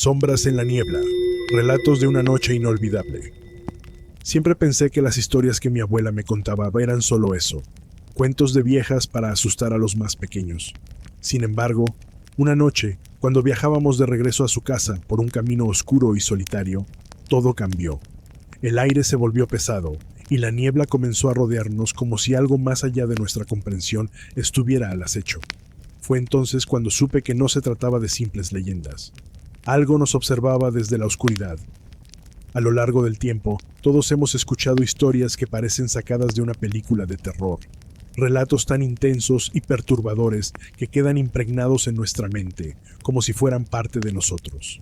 Sombras en la niebla. Relatos de una noche inolvidable. Siempre pensé que las historias que mi abuela me contaba eran solo eso, cuentos de viejas para asustar a los más pequeños. Sin embargo, una noche, cuando viajábamos de regreso a su casa por un camino oscuro y solitario, todo cambió. El aire se volvió pesado y la niebla comenzó a rodearnos como si algo más allá de nuestra comprensión estuviera al acecho. Fue entonces cuando supe que no se trataba de simples leyendas. Algo nos observaba desde la oscuridad. A lo largo del tiempo, todos hemos escuchado historias que parecen sacadas de una película de terror. Relatos tan intensos y perturbadores que quedan impregnados en nuestra mente, como si fueran parte de nosotros.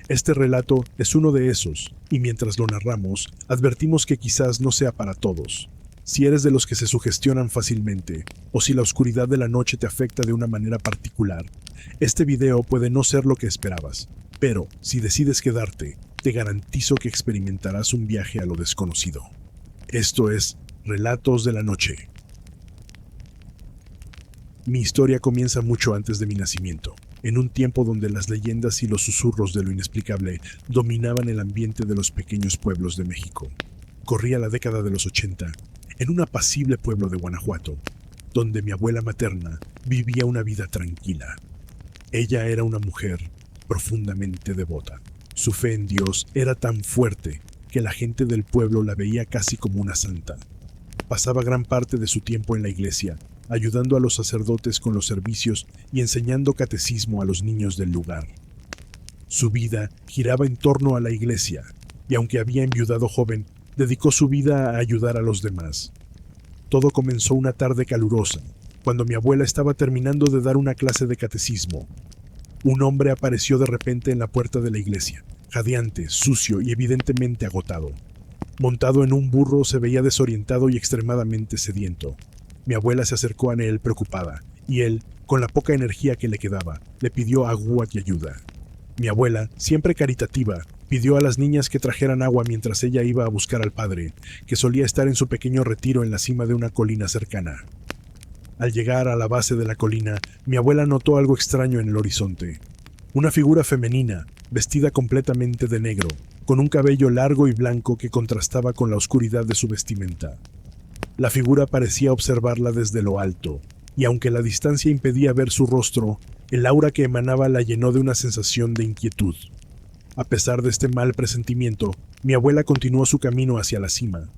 Este relato es uno de esos, y mientras lo narramos, advertimos que quizás no sea para todos. Si eres de los que se sugestionan fácilmente, o si la oscuridad de la noche te afecta de una manera particular, este video puede no ser lo que esperabas. Pero, si decides quedarte, te garantizo que experimentarás un viaje a lo desconocido. Esto es Relatos de la Noche. Mi historia comienza mucho antes de mi nacimiento, en un tiempo donde las leyendas y los susurros de lo inexplicable dominaban el ambiente de los pequeños pueblos de México. Corría la década de los 80, en un apacible pueblo de Guanajuato, donde mi abuela materna vivía una vida tranquila. Ella era una mujer profundamente devota. Su fe en Dios era tan fuerte que la gente del pueblo la veía casi como una santa. Pasaba gran parte de su tiempo en la iglesia, ayudando a los sacerdotes con los servicios y enseñando catecismo a los niños del lugar. Su vida giraba en torno a la iglesia, y aunque había enviudado joven, dedicó su vida a ayudar a los demás. Todo comenzó una tarde calurosa, cuando mi abuela estaba terminando de dar una clase de catecismo. Un hombre apareció de repente en la puerta de la iglesia, jadeante, sucio y evidentemente agotado. Montado en un burro, se veía desorientado y extremadamente sediento. Mi abuela se acercó a él preocupada, y él, con la poca energía que le quedaba, le pidió agua y ayuda. Mi abuela, siempre caritativa, pidió a las niñas que trajeran agua mientras ella iba a buscar al padre, que solía estar en su pequeño retiro en la cima de una colina cercana. Al llegar a la base de la colina, mi abuela notó algo extraño en el horizonte. Una figura femenina, vestida completamente de negro, con un cabello largo y blanco que contrastaba con la oscuridad de su vestimenta. La figura parecía observarla desde lo alto, y aunque la distancia impedía ver su rostro, el aura que emanaba la llenó de una sensación de inquietud. A pesar de este mal presentimiento, mi abuela continuó su camino hacia la cima.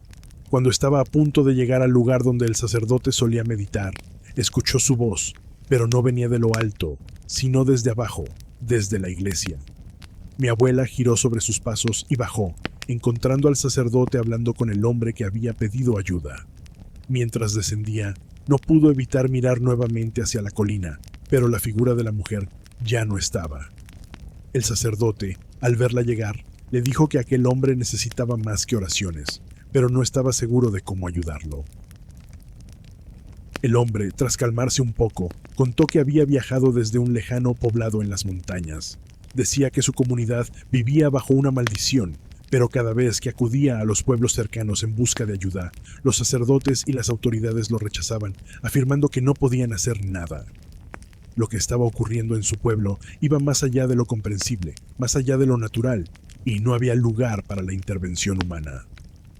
Cuando estaba a punto de llegar al lugar donde el sacerdote solía meditar, escuchó su voz, pero no venía de lo alto, sino desde abajo, desde la iglesia. Mi abuela giró sobre sus pasos y bajó, encontrando al sacerdote hablando con el hombre que había pedido ayuda. Mientras descendía, no pudo evitar mirar nuevamente hacia la colina, pero la figura de la mujer ya no estaba. El sacerdote, al verla llegar, le dijo que aquel hombre necesitaba más que oraciones, pero no estaba seguro de cómo ayudarlo. El hombre, tras calmarse un poco, contó que había viajado desde un lejano poblado en las montañas. Decía que su comunidad vivía bajo una maldición, pero cada vez que acudía a los pueblos cercanos en busca de ayuda, los sacerdotes y las autoridades lo rechazaban, afirmando que no podían hacer nada. Lo que estaba ocurriendo en su pueblo iba más allá de lo comprensible, más allá de lo natural, y no había lugar para la intervención humana.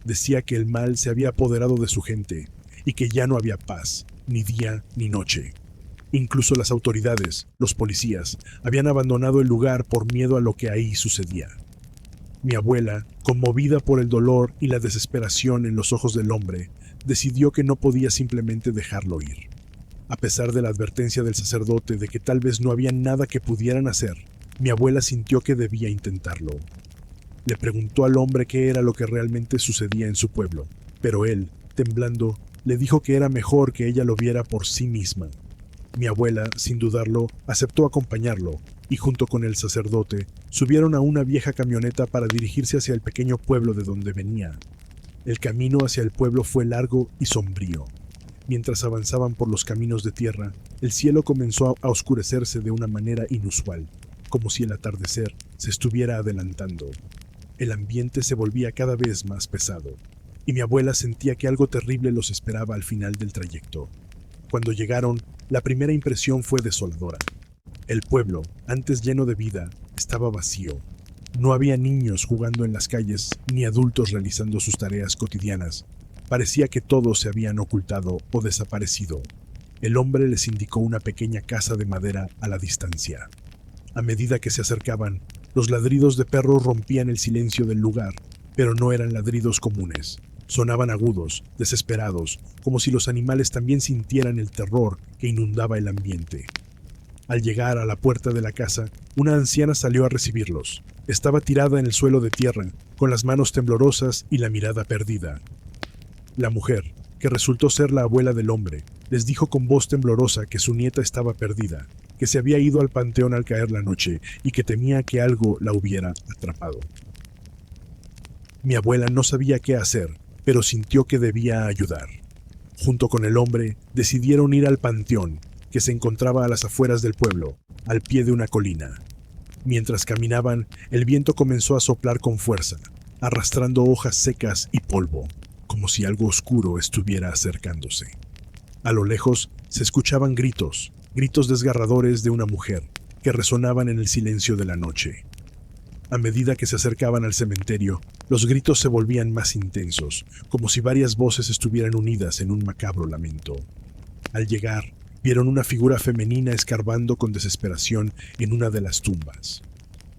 Decía que el mal se había apoderado de su gente y que ya no había paz, ni día ni noche. Incluso las autoridades, los policías, habían abandonado el lugar por miedo a lo que ahí sucedía. Mi abuela, conmovida por el dolor y la desesperación en los ojos del hombre, decidió que no podía simplemente dejarlo ir. A pesar de la advertencia del sacerdote de que tal vez no había nada que pudieran hacer, mi abuela sintió que debía intentarlo. Le preguntó al hombre qué era lo que realmente sucedía en su pueblo, pero él, temblando, le dijo que era mejor que ella lo viera por sí misma. Mi abuela, sin dudarlo, aceptó acompañarlo, y junto con el sacerdote, subieron a una vieja camioneta para dirigirse hacia el pequeño pueblo de donde venía. El camino hacia el pueblo fue largo y sombrío. Mientras avanzaban por los caminos de tierra, el cielo comenzó a oscurecerse de una manera inusual, como si el atardecer se estuviera adelantando. El ambiente se volvía cada vez más pesado, y mi abuela sentía que algo terrible los esperaba al final del trayecto. Cuando llegaron, la primera impresión fue desoladora. El pueblo, antes lleno de vida, estaba vacío. No había niños jugando en las calles ni adultos realizando sus tareas cotidianas. Parecía que todos se habían ocultado o desaparecido. El hombre les indicó una pequeña casa de madera a la distancia. A medida que se acercaban, los ladridos de perros rompían el silencio del lugar, pero no eran ladridos comunes. Sonaban agudos, desesperados, como si los animales también sintieran el terror que inundaba el ambiente. Al llegar a la puerta de la casa, una anciana salió a recibirlos. Estaba tirada en el suelo de tierra, con las manos temblorosas y la mirada perdida. La mujer, que resultó ser la abuela del hombre, les dijo con voz temblorosa que su nieta estaba perdida, que se había ido al panteón al caer la noche y que temía que algo la hubiera atrapado. Mi abuela no sabía qué hacer, pero sintió que debía ayudar. Junto con el hombre, decidieron ir al panteón, que se encontraba a las afueras del pueblo, al pie de una colina. Mientras caminaban, el viento comenzó a soplar con fuerza, arrastrando hojas secas y polvo, como si algo oscuro estuviera acercándose. A lo lejos se escuchaban gritos desgarradores de una mujer, que resonaban en el silencio de la noche. A medida que se acercaban al cementerio, los gritos se volvían más intensos, como si varias voces estuvieran unidas en un macabro lamento. Al llegar, vieron una figura femenina escarbando con desesperación en una de las tumbas.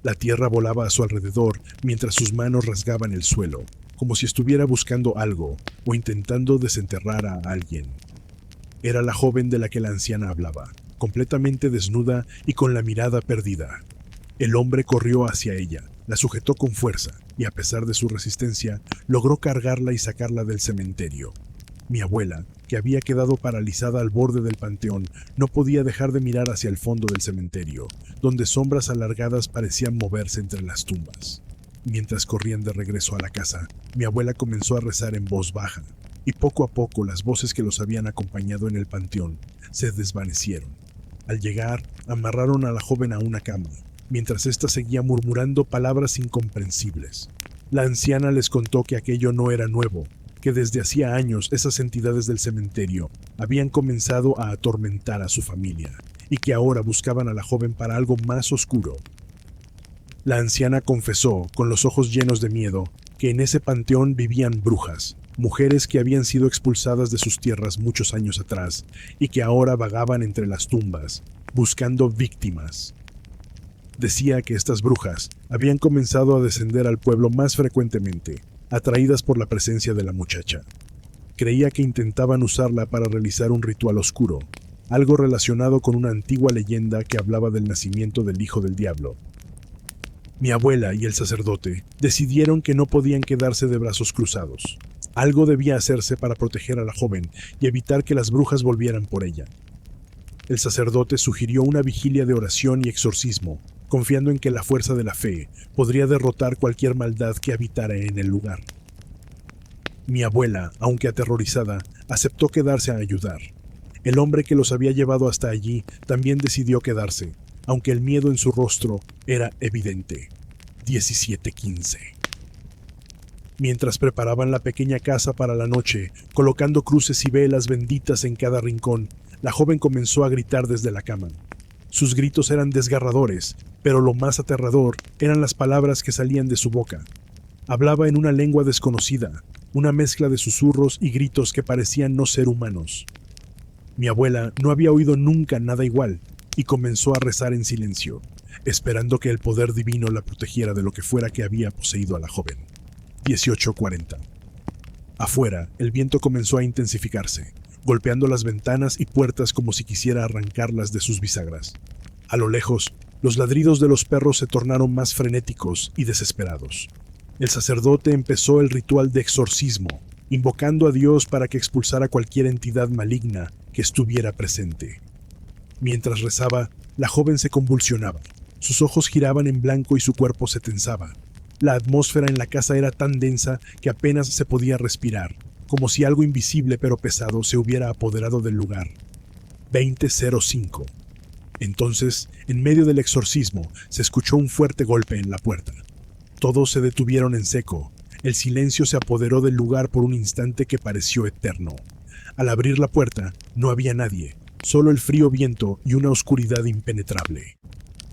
La tierra volaba a su alrededor mientras sus manos rasgaban el suelo, como si estuviera buscando algo o intentando desenterrar a alguien. Era la joven de la que la anciana hablaba, completamente desnuda y con la mirada perdida. El hombre corrió hacia ella, la sujetó con fuerza y, a pesar de su resistencia, logró cargarla y sacarla del cementerio. Mi abuela, que había quedado paralizada al borde del panteón, no podía dejar de mirar hacia el fondo del cementerio, donde sombras alargadas parecían moverse entre las tumbas. Mientras corrían de regreso a la casa, mi abuela comenzó a rezar en voz baja, y poco a poco las voces que los habían acompañado en el panteón se desvanecieron. Al llegar, amarraron a la joven a una cama, mientras ésta seguía murmurando palabras incomprensibles. La anciana les contó que aquello no era nuevo, que desde hacía años esas entidades del cementerio habían comenzado a atormentar a su familia, y que ahora buscaban a la joven para algo más oscuro. La anciana confesó, con los ojos llenos de miedo, que en ese panteón vivían brujas, mujeres que habían sido expulsadas de sus tierras muchos años atrás y que ahora vagaban entre las tumbas, buscando víctimas. Decía que estas brujas habían comenzado a descender al pueblo más frecuentemente, atraídas por la presencia de la muchacha. Creía que intentaban usarla para realizar un ritual oscuro, algo relacionado con una antigua leyenda que hablaba del nacimiento del hijo del diablo. Mi abuela y el sacerdote decidieron que no podían quedarse de brazos cruzados. Algo debía hacerse para proteger a la joven y evitar que las brujas volvieran por ella. El sacerdote sugirió una vigilia de oración y exorcismo, confiando en que la fuerza de la fe podría derrotar cualquier maldad que habitara en el lugar. Mi abuela, aunque aterrorizada, aceptó quedarse a ayudar. El hombre que los había llevado hasta allí también decidió quedarse, aunque el miedo en su rostro era evidente. 17:15. Mientras preparaban la pequeña casa para la noche, colocando cruces y velas benditas en cada rincón, la joven comenzó a gritar desde la cama. Sus gritos eran desgarradores, pero lo más aterrador eran las palabras que salían de su boca. Hablaba en una lengua desconocida, una mezcla de susurros y gritos que parecían no ser humanos. Mi abuela no había oído nunca nada igual y comenzó a rezar en silencio, esperando que el poder divino la protegiera de lo que fuera que había poseído a la joven. 18:40. Afuera, el viento comenzó a intensificarse, golpeando las ventanas y puertas como si quisiera arrancarlas de sus bisagras. A lo lejos, los ladridos de los perros se tornaron más frenéticos y desesperados. El sacerdote empezó el ritual de exorcismo, invocando a Dios para que expulsara cualquier entidad maligna que estuviera presente. Mientras rezaba, la joven se convulsionaba. Sus ojos giraban en blanco y su cuerpo se tensaba. La atmósfera en la casa era tan densa que apenas se podía respirar, como si algo invisible pero pesado se hubiera apoderado del lugar. 20:05. Entonces, en medio del exorcismo, se escuchó un fuerte golpe en la puerta. Todos se detuvieron en seco. El silencio se apoderó del lugar por un instante que pareció eterno. Al abrir la puerta, no había nadie, solo el frío viento y una oscuridad impenetrable.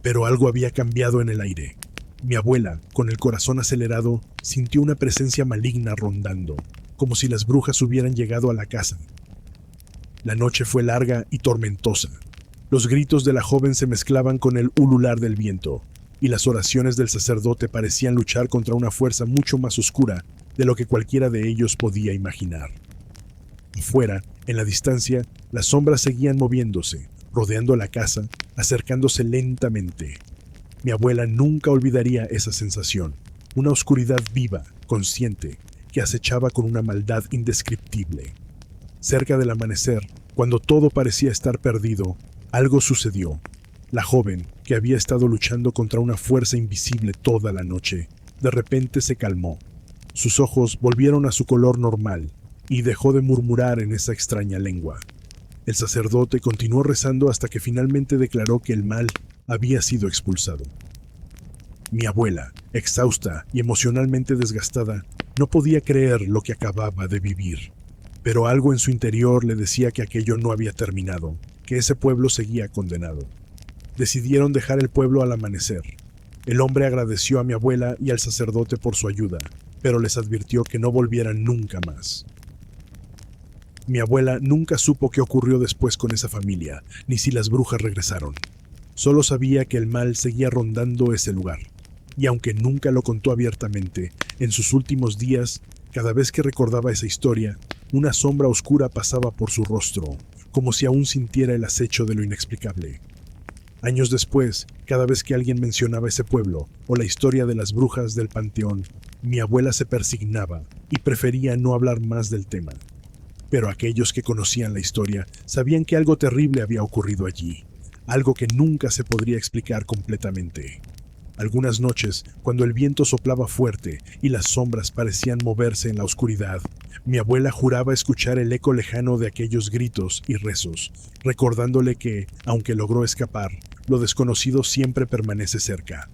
Pero algo había cambiado en el aire. Mi abuela, con el corazón acelerado, sintió una presencia maligna rondando, como si las brujas hubieran llegado a la casa. La noche fue larga y tormentosa. Los gritos de la joven se mezclaban con el ulular del viento, y las oraciones del sacerdote parecían luchar contra una fuerza mucho más oscura de lo que cualquiera de ellos podía imaginar. Afuera, en la distancia, las sombras seguían moviéndose, rodeando la casa, acercándose lentamente. Mi abuela nunca olvidaría esa sensación, una oscuridad viva, consciente, que acechaba con una maldad indescriptible. Cerca del amanecer, cuando todo parecía estar perdido, algo sucedió. La joven, que había estado luchando contra una fuerza invisible toda la noche, de repente se calmó. Sus ojos volvieron a su color normal y dejó de murmurar en esa extraña lengua. El sacerdote continuó rezando hasta que finalmente declaró que el mal había sido expulsado. Mi abuela, exhausta y emocionalmente desgastada, no podía creer lo que acababa de vivir. Pero algo en su interior le decía que aquello no había terminado, que ese pueblo seguía condenado. Decidieron dejar el pueblo al amanecer. El hombre agradeció a mi abuela y al sacerdote por su ayuda, pero les advirtió que no volvieran nunca más. Mi abuela nunca supo qué ocurrió después con esa familia, ni si las brujas regresaron. Solo sabía que el mal seguía rondando ese lugar, y aunque nunca lo contó abiertamente, en sus últimos días, cada vez que recordaba esa historia, una sombra oscura pasaba por su rostro, como si aún sintiera el acecho de lo inexplicable. Años después, cada vez que alguien mencionaba ese pueblo o la historia de las brujas del panteón, mi abuela se persignaba y prefería no hablar más del tema. Pero aquellos que conocían la historia sabían que algo terrible había ocurrido allí, algo que nunca se podría explicar completamente. Algunas noches, cuando el viento soplaba fuerte y las sombras parecían moverse en la oscuridad, mi abuela juraba escuchar el eco lejano de aquellos gritos y rezos, recordándole que, aunque logró escapar, lo desconocido siempre permanece cerca,